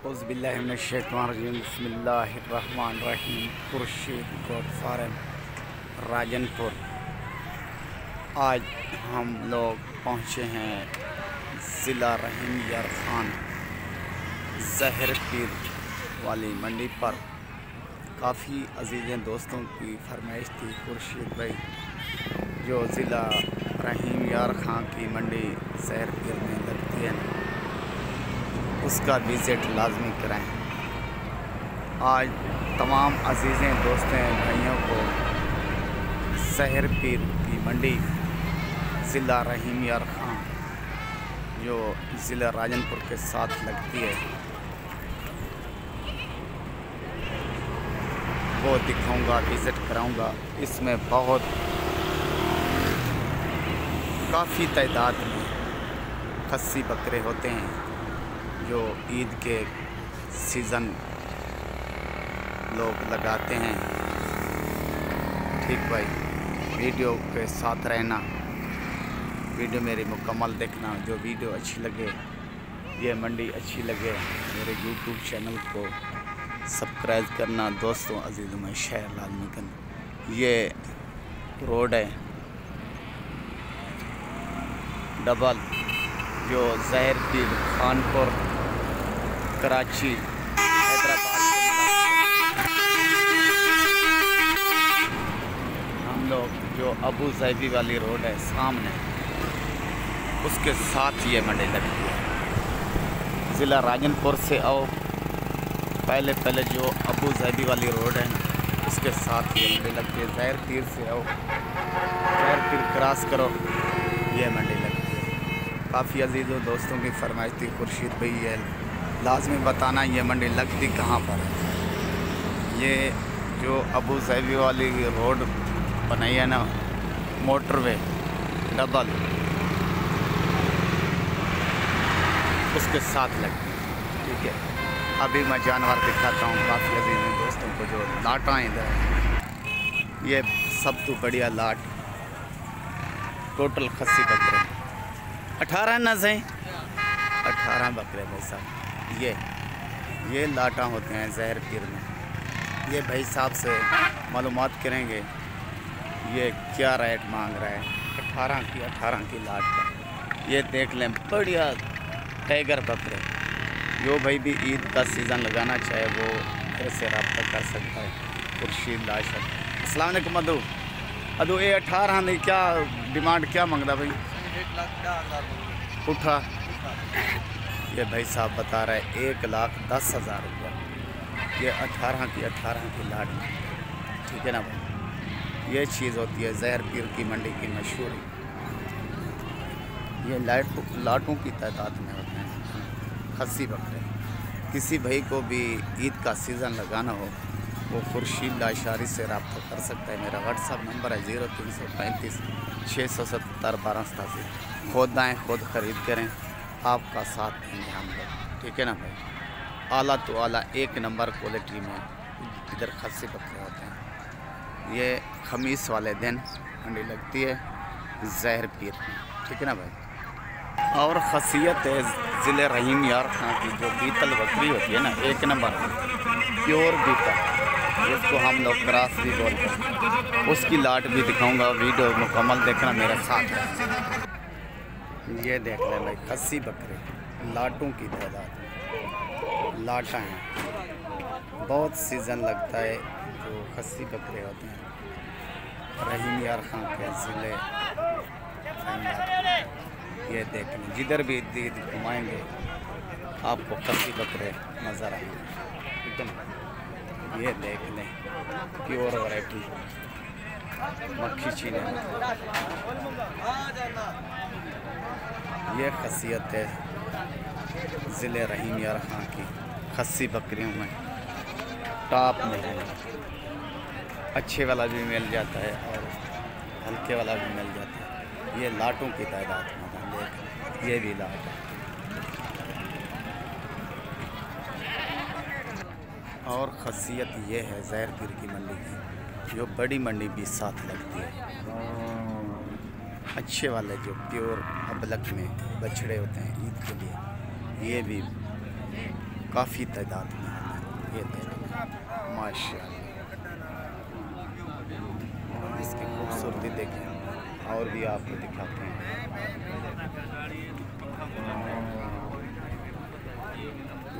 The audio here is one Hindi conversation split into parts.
औज़ुबिल्लाहिमिनश्शैतानिर्रजीम बिस्मिल्लाहिर्रहमानिर्रहीम। Khurshid goat farm Rajanpur. आज हम लोग पहुँचे हैं ज़िला रहीम यार खान ज़हर पीर वाली मंडी पर। काफ़ी अजीज़ दोस्तों की फरमाइश थी खुर्शीद भाई जो ज़िला रहीम यार खान की मंडी ज़हर पीर में लगती है उसका विज़िट लाजमी कराएं। आज तमाम अजीज़ें दोस्तों भाइयों को ज़हर पीर की मंडी ज़िला रहीम यार खान जो ज़िला राजनपुर के साथ लगती है वो दिखाऊंगा, विज़िट कराऊंगा। इसमें बहुत काफ़ी तादाद में खस्सी बकरे होते हैं जो ईद के सीज़न लोग लगाते हैं। ठीक भाई, वीडियो के साथ रहना, वीडियो मेरी मुकम्मल देखना। जो वीडियो अच्छी लगे, ये मंडी अच्छी लगे, मेरे यूट्यूब चैनल को सब्सक्राइब करना। दोस्तों अजीज़ों में शेयर लाजमी करना। ये रोड है डबल जो ज़हर पीर खानपुर कराची हैदराबाद हम लोग जो अबू ज़ैबी वाली रोड है सामने उसके साथ ये मंडी लगती है। ज़िला राजनपुर से आओ, पहले जो अबू ज़ैबी वाली रोड है उसके साथ ये मंडी लगती है। ज़हर पीर से आओ, ज़हर पीर क्रॉस करो, ये मंडी लगती है। काफ़ी अजीज़ों दोस्तों की फरमाइश थी खुर्शीद भाई ये लाजमी बताना ये मंडी लगती कहाँ पर है। ये जो अबू ज़ैबी वाली रोड बनाई है ना, मोटरवे डबल, उसके साथ लगती है। ठीक है, अभी मैं जानवर दिखाता हूँ काफ़ी अजीज़ दोस्तों को जो लाटा इधर। ये सब तो बढ़िया लाट, टोटल खस्सी बकरे 18 न से 18 बकरे भाई साहब। ये लाटा होते हैं ज़हर पीर में। ये भाई साहब से मालूमात करेंगे ये क्या रेट मांग रहा है 18 की लाट का। ये देख लें बढ़िया टाइगर बकरे। जो भाई भी ईद का सीज़न लगाना चाहे वो मेरे से रब्ता कर सकता है। खुर्शीद लाशर अस्सलाम वालेकुम। अदू ये 18 नहीं, क्या डिमांड क्या मांगता भाई? 1,10,000 उठा। ये भाई साहब बता रहे हैं 1,10,000 रुपया। ये 18 की लाट में। ठीक है ना भाई, ये चीज़ होती है ज़हर पीर की मंडी की मशहूरी। ये लाटों की तादाद में होते हैं खस्सी बकरे। किसी भाई को भी ईद का सीज़न लगाना हो वो खुर्शीद लाशारी से रब्ता कर सकता है। मेरा व्हाट्सअप नंबर है 0335 670 1287। खुद आएँ, खुद ख़रीद करें, आपका साथ देंगे हम लोग। ठीक है ना भाई, आला तो आला एक नंबर क्वालिटी में इधर खस्सी बकरे होते हैं। ये खमीस वाले दिन मंडी लगती है ज़हर पीर में। ठीक है ना भाई। और ख़ासियत है ज़िले रहीम यार खान की जो बीतल बकरी होती है ना, एक नंबर प्योर बीतल, जिसको हम लोग क्रॉस भी बोलते हैं, उसकी लाट भी दिखाऊंगा। वीडियो मुकम्मल देखना मेरे साथ। ये देख लें भाई खस्सी बकरे, लाटों की तादाद लाटा हैं। बहुत सीज़न लगता है जो खस्सी बकरे होते हैं रहीम यार खान के ज़िले। ये देख लें, जिधर भी ईद घुमाएंगे आपको खस्सी बकरे नज़र आएंगे। ठीक है ना, ये देख लें प्योर वैरायटी मक्खी चीने। ये खसियत है ज़िले रहीम यार खान की खस्सी बकरियों में। टॉप में है, अच्छे वाला भी मिल जाता है और हल्के वाला भी मिल जाता है। ये लाटों की तादाद में देख, ये भी लाट है। और ख़ासियत ये है ज़हर पीर की मंडी की जो बड़ी मंडी भी साथ लगती है। अच्छे वाले जो प्योर अबलक में बछड़े होते हैं ईद के लिए, ये भी काफ़ी तादाद में है। ये देखें माशाअल्लाह, इसकी खूबसूरती देखें और भी आपको दिखाते हैं।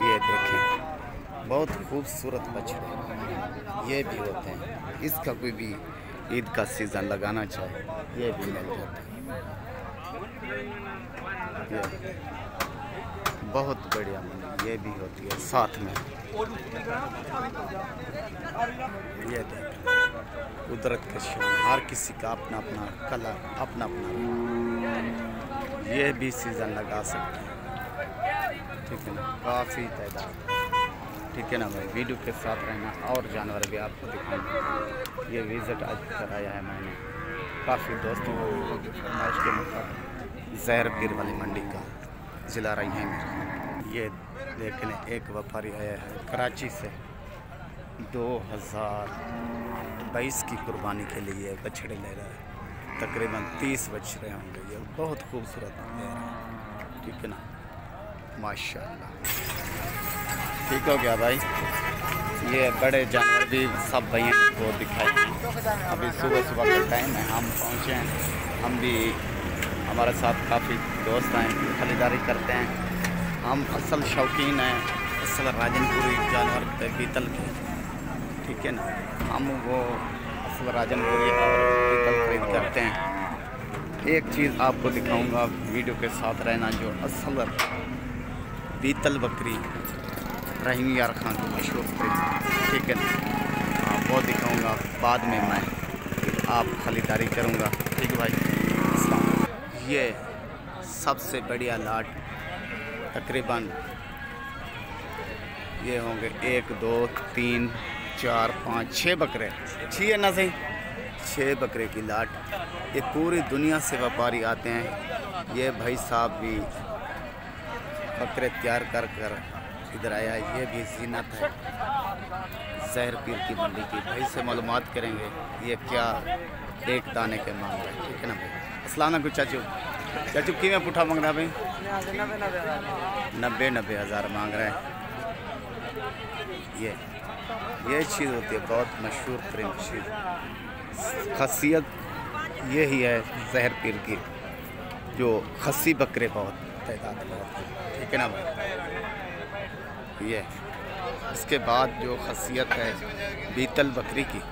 ये देखें बहुत खूबसूरत बछड़े ये भी होते हैं। इसका कोई भी ईद का सीज़न लगाना चाहे ये भी मिल जाता है। ये बहुत बढ़िया मंडी ये भी होती है साथ में। ये देखें कुदरत का शौक, हर किसी का अपना अपना कलर, अपना अपना। ये भी सीज़न लगा सकते हैं, ठीक है ना। काफ़ी तादाद, ठीक है ना भाई। वीडियो के साथ रहना और जानवर भी आपको दिखाऊंगा। ये विज़िट आज कराया है मैंने काफ़ी दोस्तों को फरमाइश के मुताबिक ज़हर पीर वाली मंडी का ज़िला रही है। ये देखने एक व्यापारी आया है कराची से 2022 की कुर्बानी के लिए बछड़े ले रहा है। तकरीबन 30 बछड़े होंगे। ये बहुत खूबसूरत ले रहा है, ठीक है ना माशाअल्लाह। ठीक हो गया भाई। ये बड़े जानवर भी सब भैया को दिखाए। अभी सुबह सुबह का टाइम है, हम पहुँचे हैं। हम भी हमारे साथ काफ़ी दोस्त हैं, खरीदारी करते हैं। हम असल शौकीन हैं असल राजनपुरी जानवर के पीतल के, ठीक है ना। हम वो असल राजनपुरी और पीतल खरीद करते हैं। एक चीज़ आपको दिखाऊंगा, वीडियो के साथ रहना। जो असल पीतल बकरी रहीम यार खान की मशहूर, ठीक है ना, वो दिखाऊंगा बाद में। मैं आप खरीदारी करूंगा, ठीक है भाई। ये सबसे बढ़िया लाट तकरीबन ये होंगे 1 2 3 4 5 6 बकरे, 6 है ना सही, 6 बकरे की लाट। ये पूरी दुनिया से व्यापारी आते हैं। ये भाई साहब भी बकरे तैयार कर कर इधर आया। ये भी ज़ीनत है ज़हर पीर की मंडी की। भाई से मालूमात करेंगे ये क्या एक दाने के मांग रहे हैं, ठीक है ना भाई। अस्सलाम वालेकुम चाचू। चाचू कि में पुठा मांग रहा है भाई? 90 हज़ार मांग रहे हैं। ये चीज़ होती है बहुत मशहूर तरीन चीज़। खासियत यही है ज़हर पीर की, जो खस्सी बकरे बहुत तादाद में होते हैं, ठीक है ना भाई। ये इसके बाद जो खासियत है बीतल बकरी की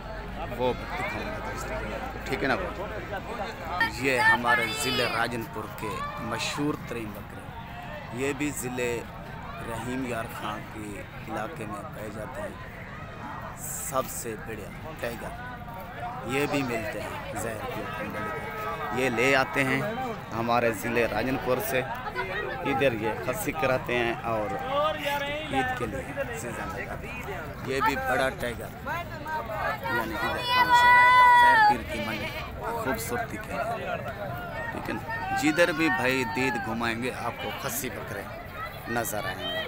वो दिखाऊंगा दोस्तों, ठीक है ना भाई। ये हमारे ज़िले राजनपुर के मशहूर तरीन बकरे, ये भी ज़िले रहीम यार खान के इलाके में पाए जाते हैं। सबसे बढ़िया टाइगर ये भी मिलते हैं ज़हर पीर। ये ले आते हैं हमारे ज़िले राजनपुर से, इधर ये खस्सी कराते हैं और ईद के लिए सीज़न लगाते हैं। ये भी बड़ा टाइगर यानी इधर ज़हर पीर की मंडी खूबसूरती के, ठीक है ना। जिधर भी भाई दीद घुमाएंगे आपको खस्सी बकरे नज़र आएंगे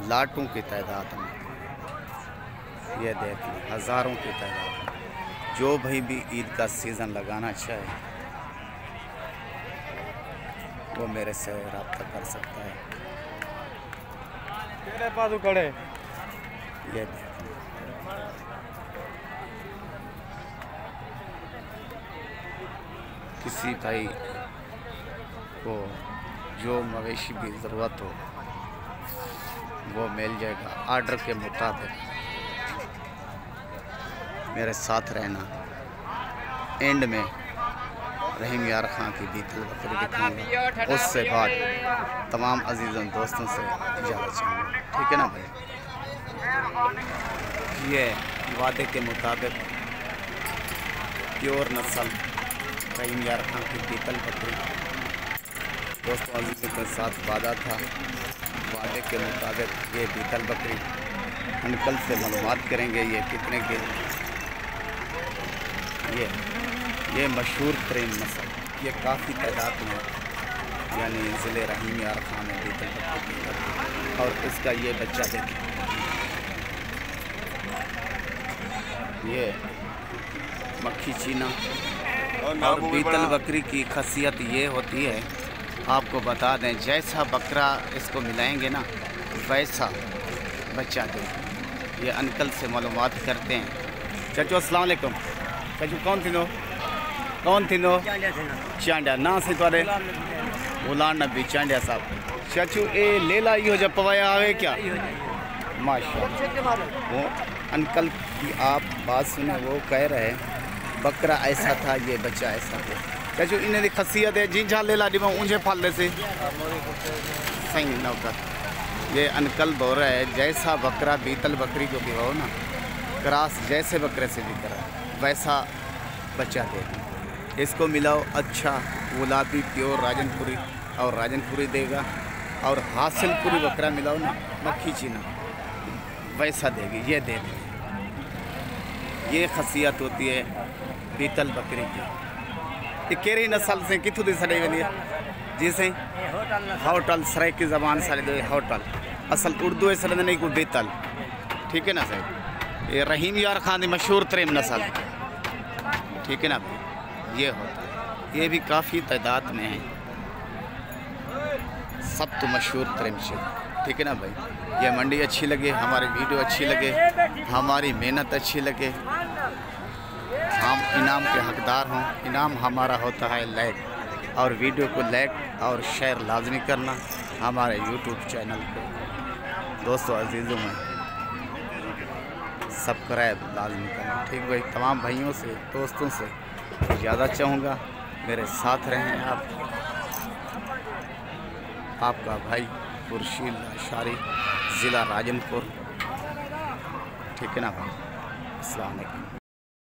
लाटों की तादाद में। ये देख लें हज़ारों की तादाद में। जो भाई भी ईद का सीज़न लगाना चाहे वो मेरे से रब्ता कर सकता है। तेरे पास खड़े ये देख लें किसी भाई को जो मवेशी की ज़रूरत हो वो मिल जाएगा आर्डर के मुताबिक। मेरे साथ रहना। एंड में रहीम यार खान की बीतल बकरी दिखाऊंगा, उससे बाद तमाम अजीज़ों दोस्तों से इजाज़त चाहूँगा, ठीक है ना भाई। ये वादे के मुताबिक प्योर नस्ल रहीम यार खान की बीतल बकरी दोस्तों अजीज़ों के साथ वादा था। वादे के मुताबिक ये बीतल बकरी हम कल से मालूमात करेंगे ये कितने के। ये मशहूर तरीन नस्ल, ये काफ़ी तादाद में यानी ज़िले रहीम यार खान है बीतल बकरी। और इसका ये बच्चा देखें, ये मक्खी चीना। और बीतल बकरी की खासियत ये होती है, आपको बता दें, जैसा बकरा इसको मिलाएंगे ना वैसा बच्चा दे। ये अंकल से मालूमात करते हैं। चाचू अस्सलाम वालेकुम। चाचू कौन थी नो चांडिया ना से तुरे गुलाम नबी चांडिया साहब। चाचू ए लेला यो जब पवाया आवे क्या माशाल्लाह। वो अंकल की आप बात सुने, वो कह रहे हैं बकरा ऐसा था, ये बच्चा ऐसा था। चाचू इन्हें दी खसियत है जिंझा लेला दी ऊंचे फाल से सही नौकर। ये अंकल बोल रहे हैं जैसा बकरा बीतल बकरी को दिवाओ ना, क्रॉस जैसे बकरे से भी करा वैसा बच्चा देगा। इसको मिलाओ अच्छा गुलाबी प्योर राजनपुरी और राजनपुरी देगा, और हासिलपुरी बकरा मिलाओ ना मक्खी चीना वैसा देगी, ये दे देगी। ये खसियत होती है बीतल बकरी की। ये केरी नस्ल से कितों दी सड़े वेंदी जी से होटल सराय की ज़बान सारे दे होटल असल उर्दू है सर नहीं को बीतल, ठीक है ना सर। ये रहीम यार खान की मशहूर तरीन नस्ल, ठीक है ना भाई। ये होता है, ये भी काफ़ी तादाद में है, सब तो मशहूर तरीन से, ठीक है ना भाई। ये मंडी अच्छी लगे, हमारी वीडियो अच्छी लगे, हमारी मेहनत अच्छी लगे, हम इनाम के हकदार हों। इनाम हमारा होता है लाइक, और वीडियो को लाइक और शेयर लाजमी करना हमारे यूट्यूब चैनल को। दोस्तों अजीज़ों में सब्सक्राइब लाजमी करना, ठीक भाई। तमाम भाइयों से दोस्तों से ज़्यादा चाहूँगा मेरे साथ रहें आप। आपका भाई खुर्शीद लाशारी, ज़िला राजनपुर, ठीक है ना भाई। अस्सलाम वालेकुम।